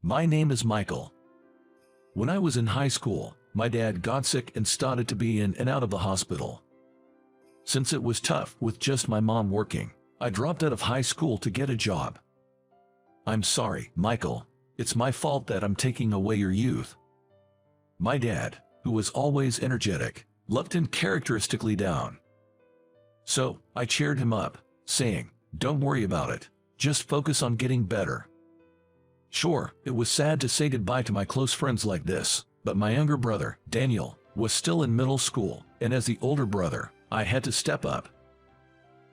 My name is Michael. When I was in high school, my dad got sick and started to be in and out of the hospital. Since it was tough with just my mom working, I dropped out of high school to get a job. I'm sorry, Michael. It's my fault that I'm taking away your youth. My dad, who was always energetic, loved him characteristically down. So, I cheered him up, saying, "Don't worry about it. Just focus on getting better." Sure, it was sad to say goodbye to my close friends like this, but my younger brother, Daniel, was still in middle school, and as the older brother, I had to step up.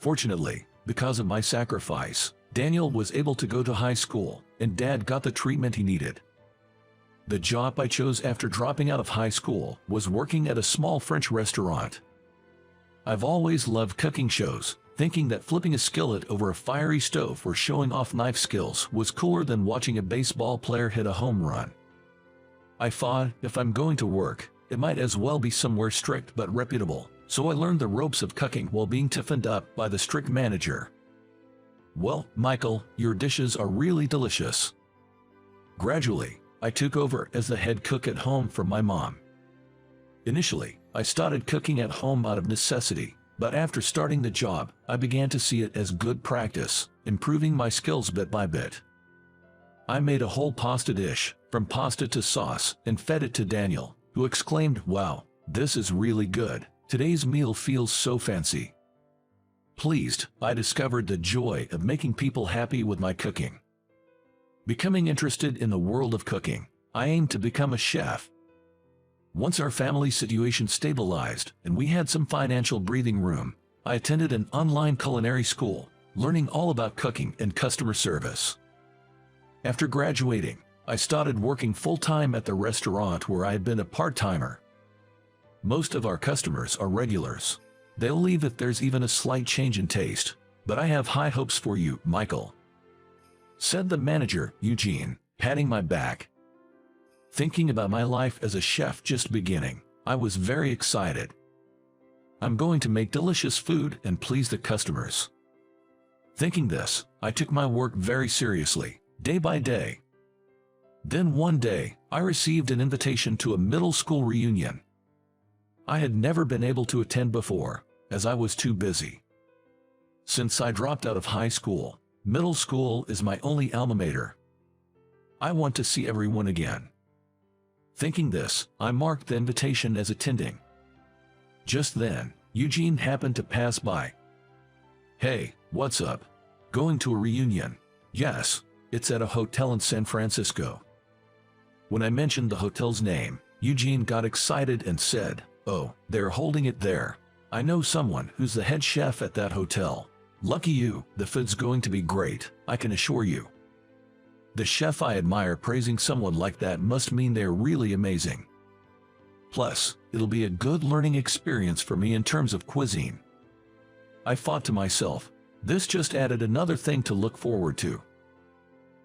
Fortunately, because of my sacrifice, Daniel was able to go to high school, and Dad got the treatment he needed. The job I chose after dropping out of high school was working at a small French restaurant. I've always loved cooking shows, thinking that flipping a skillet over a fiery stove or showing off knife skills was cooler than watching a baseball player hit a home run. I thought, if I'm going to work, it might as well be somewhere strict but reputable, so I learned the ropes of cooking while being toughened up by the strict manager. "Well, Michael, your dishes are really delicious." Gradually, I took over as the head cook at home for my mom. Initially, I started cooking at home out of necessity, but after starting the job, I began to see it as good practice, improving my skills bit by bit. I made a whole pasta dish, from pasta to sauce, and fed it to Daniel, who exclaimed, "Wow, this is really good. Today's meal feels so fancy." Pleased, I discovered the joy of making people happy with my cooking. Becoming interested in the world of cooking, I aimed to become a chef. Once our family situation stabilized and we had some financial breathing room, I attended an online culinary school, learning all about cooking and customer service. After graduating, I started working full-time at the restaurant where I had been a part-timer. Most of our customers are regulars. They'll leave if there's even a slight change in taste, but I have high hopes for you, Michael," said the manager, Eugene, patting my back. Thinking about my life as a chef just beginning, I was very excited. I'm going to make delicious food and please the customers. Thinking this, I took my work very seriously, day by day. Then one day, I received an invitation to a middle school reunion. I had never been able to attend before, as I was too busy. Since I dropped out of high school, middle school is my only alma mater. I want to see everyone again. Thinking this, I marked the invitation as attending. Just then, Eugene happened to pass by. "Hey, what's up? Going to a reunion?" "Yes, it's at a hotel in San Francisco." When I mentioned the hotel's name, Eugene got excited and said, "Oh, they're holding it there. I know someone who's the head chef at that hotel. Lucky you, the food's going to be great, I can assure you." The chef I admire praising someone like that must mean they're really amazing. Plus, it'll be a good learning experience for me in terms of cuisine. I thought to myself, this just added another thing to look forward to.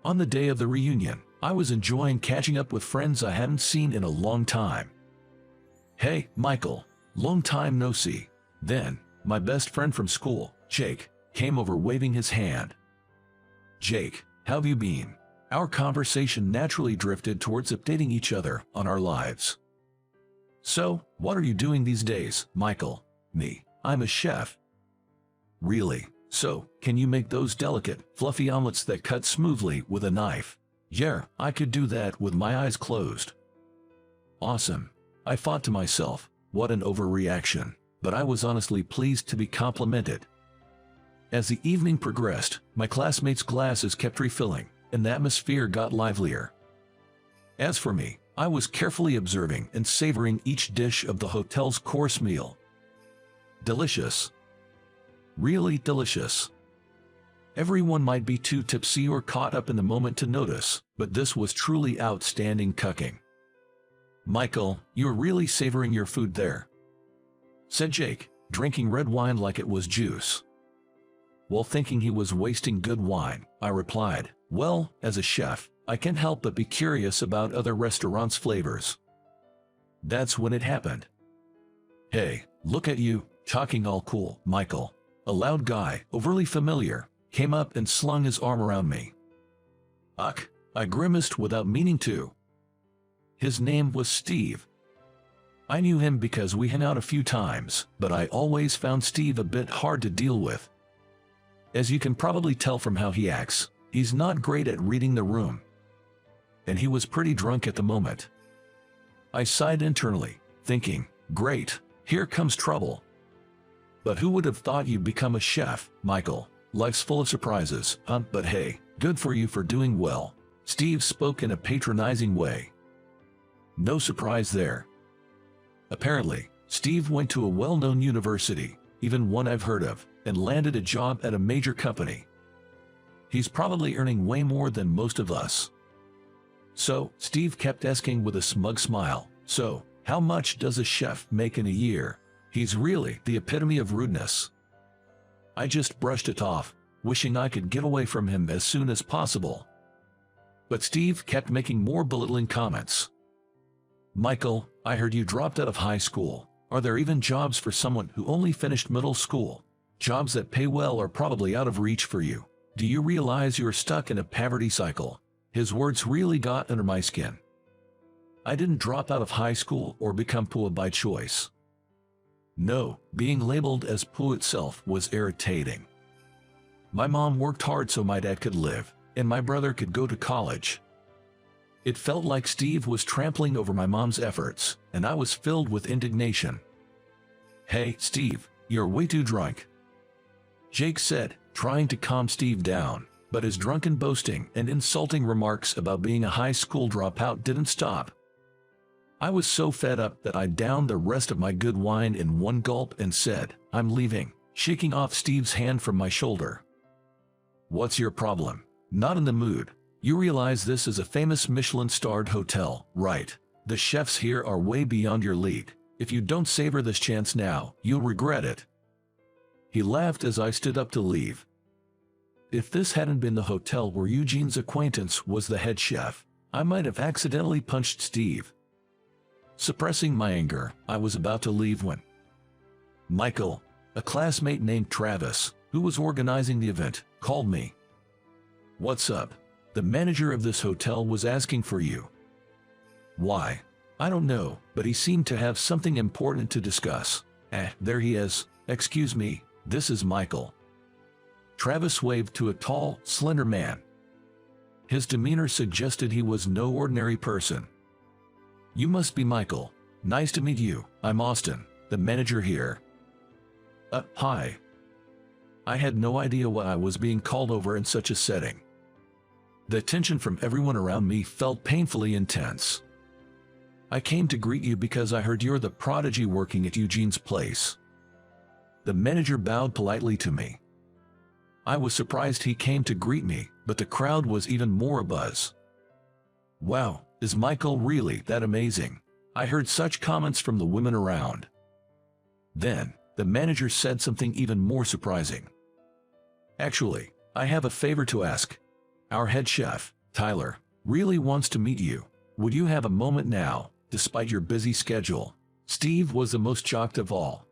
On the day of the reunion, I was enjoying catching up with friends I hadn't seen in a long time. "Hey, Michael, long time no see." Then, my best friend from school, Jake, came over waving his hand. "Jake, how've you been?" Our conversation naturally drifted towards updating each other on our lives. "So, what are you doing these days, Michael?" "Me, I'm a chef." "Really? So, can you make those delicate, fluffy omelets that cut smoothly with a knife?" "Yeah, I could do that with my eyes closed." Awesome. I thought to myself, what an overreaction, but I was honestly pleased to be complimented. As the evening progressed, my classmates' glasses kept refilling, and the atmosphere got livelier. As for me, I was carefully observing and savoring each dish of the hotel's course meal. Delicious. Really delicious. Everyone might be too tipsy or caught up in the moment to notice, but this was truly outstanding cooking. "Michael, you're really savoring your food there," said Jake, drinking red wine like it was juice. While thinking he was wasting good wine, I replied, "Well, as a chef, I can't help but be curious about other restaurants' flavors." That's when it happened. "Hey, look at you, talking all cool, Michael." A loud guy, overly familiar, came up and slung his arm around me. "Ugh, I grimaced without meaning to. His name was Steve. I knew him because we hung out a few times, but I always found Steve a bit hard to deal with. As you can probably tell from how he acts, he's not great at reading the room. And he was pretty drunk at the moment. I sighed internally, thinking, great, here comes trouble. But who would have thought you'd become a chef, Michael? Life's full of surprises, huh? But hey, good for you for doing well. Steve spoke in a patronizing way. No surprise there. Apparently, Steve went to a well-known university, even one I've heard of, and landed a job at a major company. He's probably earning way more than most of us. So, Steve kept asking with a smug smile, so, how much does a chef make in a year? He's really the epitome of rudeness. I just brushed it off, wishing I could get away from him as soon as possible. But Steve kept making more belittling comments. Michael, I heard you dropped out of high school. Are there even jobs for someone who only finished middle school? Jobs that pay well are probably out of reach for you. Do you realize you're stuck in a poverty cycle? His words really got under my skin. I didn't drop out of high school or become poor by choice. No, being labeled as poor itself was irritating. My mom worked hard so my dad could live, and my brother could go to college. It felt like Steve was trampling over my mom's efforts, and I was filled with indignation. Hey, Steve, you're way too drunk, Jake said, trying to calm Steve down, but his drunken boasting and insulting remarks about being a high school dropout didn't stop. I was so fed up that I downed the rest of my good wine in one gulp and said, I'm leaving, shaking off Steve's hand from my shoulder. What's your problem? Not in the mood. You realize this is a famous Michelin-starred hotel, right? The chefs here are way beyond your league. If you don't savor this chance now, you'll regret it. He laughed as I stood up to leave. If this hadn't been the hotel where Eugene's acquaintance was the head chef, I might have accidentally punched Steve. Suppressing my anger, I was about to leave when Michael, a classmate named Travis, who was organizing the event, called me. What's up? The manager of this hotel was asking for you. Why? I don't know, but he seemed to have something important to discuss. There he is. Excuse me, this is Michael. Travis waved to a tall, slender man. His demeanor suggested he was no ordinary person. You must be Michael. Nice to meet you. I'm Austin, the manager here. Hi. I had no idea why I was being called over in such a setting. The tension from everyone around me felt painfully intense. I came to greet you because I heard you're the prodigy working at Eugene's place. The manager bowed politely to me. I was surprised he came to greet me, but the crowd was even more abuzz. Wow, is Michael really that amazing? I heard such comments from the women around. Then, the manager said something even more surprising. Actually, I have a favor to ask. Our head chef, Tyler, really wants to meet you. Would you have a moment now, despite your busy schedule? Steve was the most shocked of all.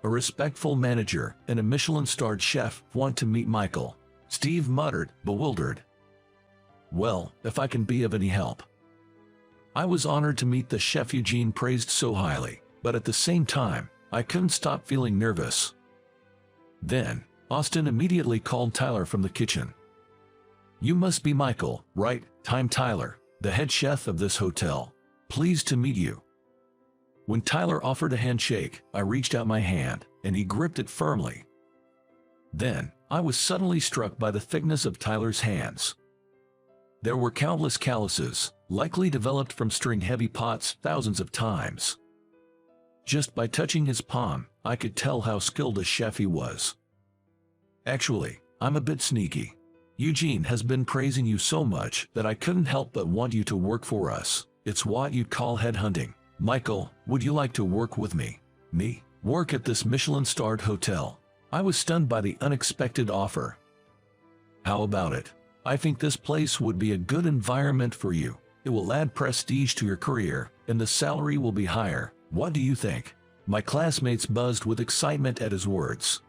A respectful manager and a Michelin-starred chef want to meet Michael. Steve muttered, bewildered. Well, if I can be of any help. I was honored to meet the chef Eugene praised so highly, but at the same time, I couldn't stop feeling nervous. Then, Austin immediately called Tyler from the kitchen. You must be Michael, right? I'm Tyler, the head chef of this hotel. Pleased to meet you. When Tyler offered a handshake, I reached out my hand, and he gripped it firmly. Then, I was suddenly struck by the thickness of Tyler's hands. There were countless calluses, likely developed from stirring heavy pots thousands of times. Just by touching his palm, I could tell how skilled a chef he was. Actually, I'm a bit sneaky. Eugene has been praising you so much that I couldn't help but want you to work for us. It's what you'd call headhunting. Michael, would you like to work with me? Me? Work at this Michelin-starred hotel? I was stunned by the unexpected offer. How about it? I think this place would be a good environment for you. It will add prestige to your career, and the salary will be higher. What do you think? My classmates buzzed with excitement at his words.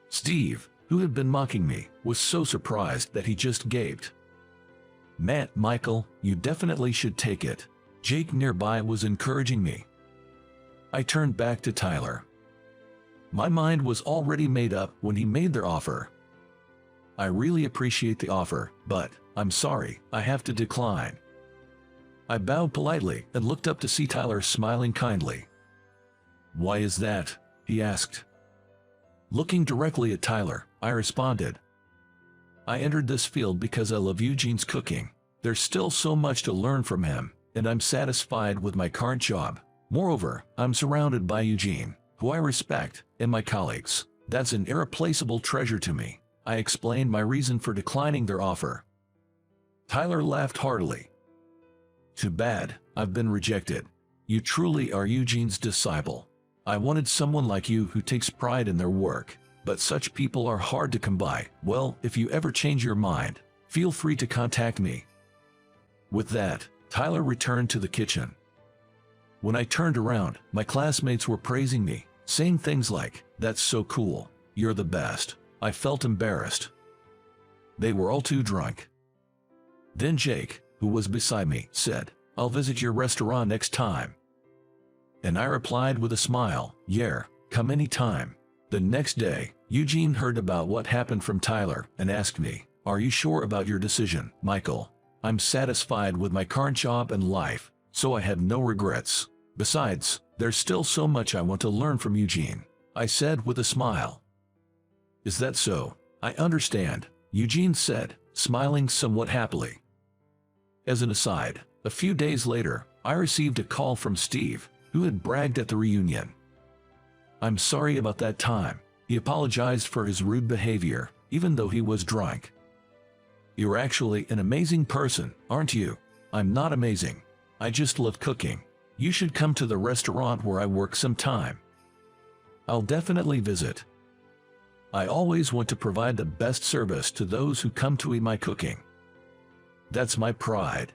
Steve, who had been mocking me, was so surprised that he just gaped. "Matt, Michael, you definitely should take it." Jake nearby was encouraging me. I turned back to Tyler. My mind was already made up when he made their offer. "I really appreciate the offer, but I'm sorry, I have to decline." I bowed politely and looked up to see Tyler smiling kindly. "Why is that?" he asked. Looking directly at Tyler, I responded, "I entered this field because I love Eugene's cooking. There's still so much to learn from him, and I'm satisfied with my current job. Moreover, I'm surrounded by Eugene, who I respect, and my colleagues. That's an irreplaceable treasure to me." I explained my reason for declining their offer. Tyler laughed heartily. "Too bad, I've been rejected. You truly are Eugene's disciple. I wanted someone like you who takes pride in their work, but such people are hard to come by. Well, if you ever change your mind, feel free to contact me." With that, Tyler returned to the kitchen. When I turned around, my classmates were praising me, saying things like, "That's so cool, you're the best." I felt embarrassed. They were all too drunk. Then Jake, who was beside me, said, "I'll visit your restaurant next time." And I replied with a smile, "Yeah, come anytime." The next day, Eugene heard about what happened from Tyler and asked me, "Are you sure about your decision, Michael?" "I'm satisfied with my current job and life, so I have no regrets. Besides, there's still so much I want to learn from Eugene," I said with a smile. "Is that so? I understand," Eugene said, smiling somewhat happily. As an aside, a few days later, I received a call from Steve, who had bragged at the reunion. "I'm sorry about that time." He apologized for his rude behavior, even though he was drunk. "You're actually an amazing person, aren't you?" "I'm not amazing. I just love cooking. You should come to the restaurant where I work sometime." "I'll definitely visit. I always want to provide the best service to those who come to eat my cooking. That's my pride."